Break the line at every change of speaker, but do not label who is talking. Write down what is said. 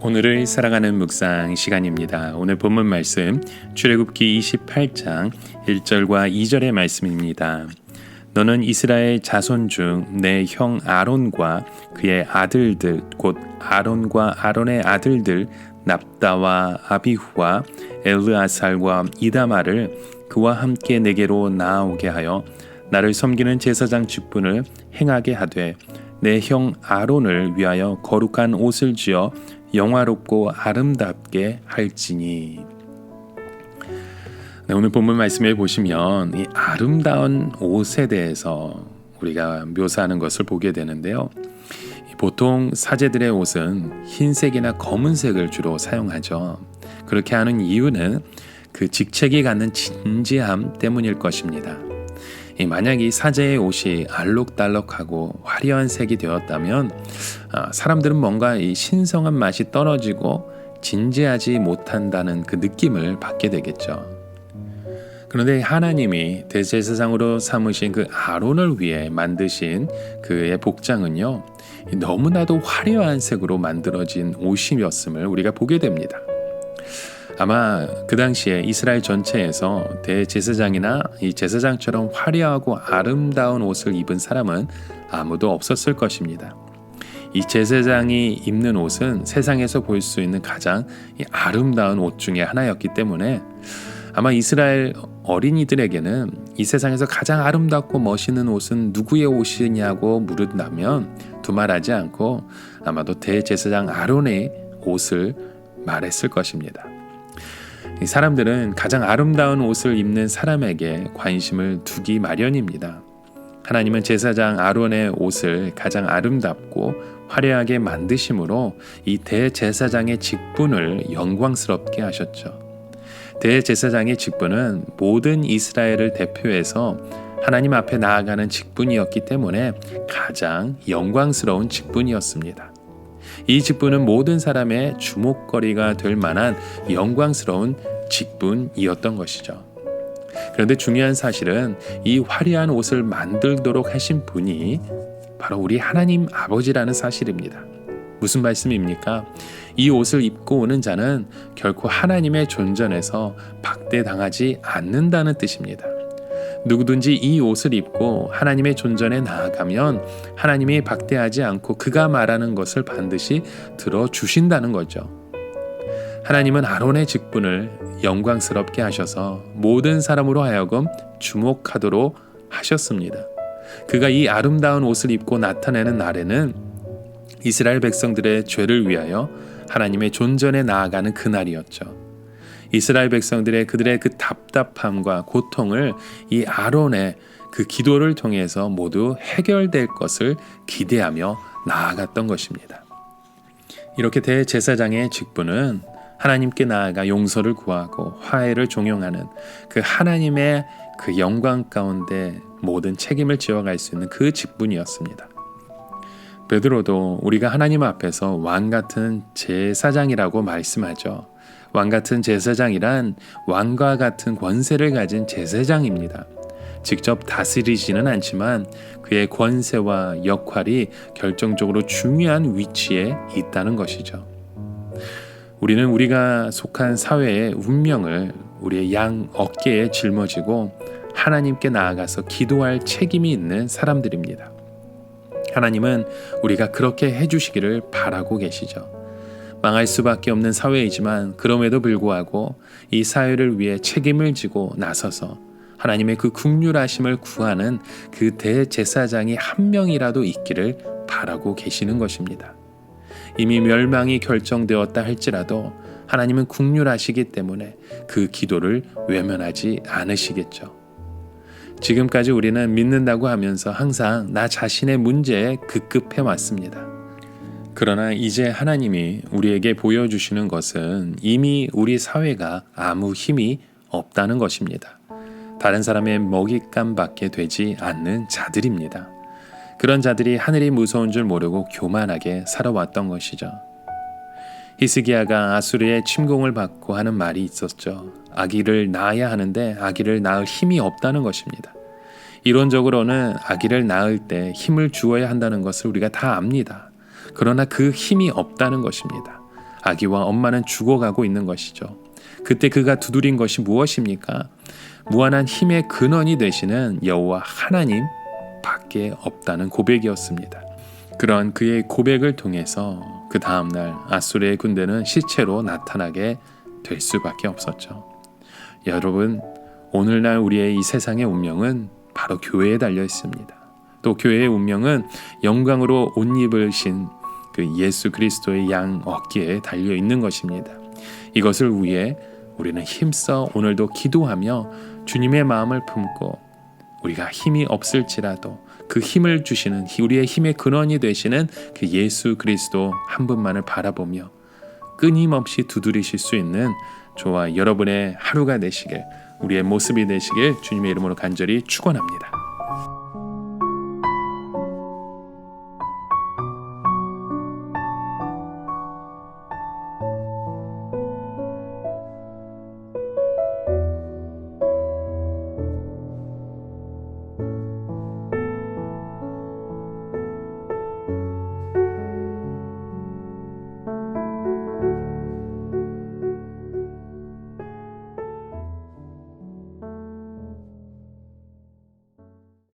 오늘을 살아가는 묵상 시간입니다. 오늘 본문 말씀 출애굽기 28장 1절과 2절의 말씀입니다. 너는 이스라엘 자손 중 내 형 아론과 그의 아들들 곧 아론과 아론의 아들들 납다와 아비후와 엘르아살과 이다마를 그와 함께 내게로 나아오게 하여 나를 섬기는 제사장 직분을 행하게 하되 내 형 아론을 위하여 거룩한 옷을 지어 영화롭고 아름답게 할지니. 네, 오늘 본문 말씀을 보시면 이 아름다운 옷에 대해서 우리가 묘사하는 것을 보게 되는데요. 보통 사제들의 옷은 흰색이나 검은색을 주로 사용하죠. 그렇게 하는 이유는 그 직책이 갖는 진지함 때문일 것입니다. 만약 이 사제의 옷이 알록달록하고 화려한 색이 되었다면 사람들은 뭔가 이 신성한 맛이 떨어지고 진지하지 못한다는 그 느낌을 받게 되겠죠. 그런데 하나님이 대제사장으로 삼으신 그 아론을 위해 만드신 그의 복장은요, 너무나도 화려한 색으로 만들어진 옷이었음을 우리가 보게 됩니다. 아마 그 당시에 이스라엘 전체에서 대제사장이나 이 제사장처럼 화려하고 아름다운 옷을 입은 사람은 아무도 없었을 것입니다. 이 제사장이 입는 옷은 세상에서 볼 수 있는 가장 아름다운 옷 중에 하나였기 때문에 아마 이스라엘 어린이들에게는 이 세상에서 가장 아름답고 멋있는 옷은 누구의 옷이냐고 물은다면 두말하지 않고 아마도 대제사장 아론의 옷을 말했을 것입니다. 이 사람들은 가장 아름다운 옷을 입는 사람에게 관심을 두기 마련입니다. 하나님은 제사장 아론의 옷을 가장 아름답고 화려하게 만드심으로 이 대제사장의 직분을 영광스럽게 하셨죠. 대제사장의 직분은 모든 이스라엘을 대표해서 하나님 앞에 나아가는 직분이었기 때문에 가장 영광스러운 직분이었습니다. 이 직분은 모든 사람의 주목거리가 될 만한 영광스러운 직분이었던 것이죠. 그런데 중요한 사실은 이 화려한 옷을 만들도록 하신 분이 바로 우리 하나님 아버지라는 사실입니다. 무슨 말씀입니까? 이 옷을 입고 오는 자는 결코 하나님의 존전에서 박대당하지 않는다는 뜻입니다. 누구든지 이 옷을 입고 하나님의 존전에 나아가면 하나님이 박대하지 않고 그가 말하는 것을 반드시 들어주신다는 거죠. 하나님은 아론의 직분을 영광스럽게 하셔서 모든 사람으로 하여금 주목하도록 하셨습니다. 그가 이 아름다운 옷을 입고 나타내는 날에는 이스라엘 백성들의 죄를 위하여 하나님의 존전에 나아가는 그날이었죠. 이스라엘 백성들의 그들의 그 답답함과 고통을 이 아론의 그 기도를 통해서 모두 해결될 것을 기대하며 나아갔던 것입니다. 이렇게 대제사장의 직분은 하나님께 나아가 용서를 구하고 화해를 종용하는 그 하나님의 그 영광 가운데 모든 책임을 지어갈 수 있는 그 직분이었습니다. 베드로도 우리가 하나님 앞에서 왕 같은 제사장이라고 말씀하죠. 왕 같은 제사장이란 왕과 같은 권세를 가진 제사장입니다. 직접 다스리지는 않지만 그의 권세와 역할이 결정적으로 중요한 위치에 있다는 것이죠. 우리는 우리가 속한 사회의 운명을 우리의 양 어깨에 짊어지고 하나님께 나아가서 기도할 책임이 있는 사람들입니다. 하나님은 우리가 그렇게 해주시기를 바라고 계시죠. 망할 수밖에 없는 사회이지만 그럼에도 불구하고 이 사회를 위해 책임을 지고 나서서 하나님의 그 긍휼하심을 구하는 그 대제사장이 한 명이라도 있기를 바라고 계시는 것입니다. 이미 멸망이 결정되었다 할지라도 하나님은 긍휼하시기 때문에 그 기도를 외면하지 않으시겠죠. 지금까지 우리는 믿는다고 하면서 항상 나 자신의 문제에 급급해 왔습니다. 그러나 이제 하나님이 우리에게 보여주시는 것은 이미 우리 사회가 아무 힘이 없다는 것입니다. 다른 사람의 먹잇감밖에 되지 않는 자들입니다. 그런 자들이 하늘이 무서운 줄 모르고 교만하게 살아왔던 것이죠. 히스기야가 아수르의 침공을 받고 하는 말이 있었죠. 아기를 낳아야 하는데 아기를 낳을 힘이 없다는 것입니다. 이론적으로는 아기를 낳을 때 힘을 주어야 한다는 것을 우리가 다 압니다. 그러나 그 힘이 없다는 것입니다. 아기와 엄마는 죽어가고 있는 것이죠. 그때 그가 두드린 것이 무엇입니까? 무한한 힘의 근원이 되시는 여호와 하나님 밖에 없다는 고백이었습니다. 그런 그의 고백을 통해서 그 다음날 아수르의 군대는 시체로 나타나게 될 수밖에 없었죠. 여러분, 오늘날 우리의 이 세상의 운명은 바로 교회에 달려 있습니다. 또 교회의 운명은 영광으로 옷 입으신 그 예수 그리스도의 양 어깨에 달려 있는 것입니다. 이것을 위해 우리는 힘써 오늘도 기도하며 주님의 마음을 품고 우리가 힘이 없을지라도 그 힘을 주시는 우리의 힘의 근원이 되시는 그 예수 그리스도 한 분만을 바라보며 끊임없이 두드리실 수 있는 저와 여러분의 하루가 되시길, 우리의 모습이 되시길 주님의 이름으로 간절히 축원합니다.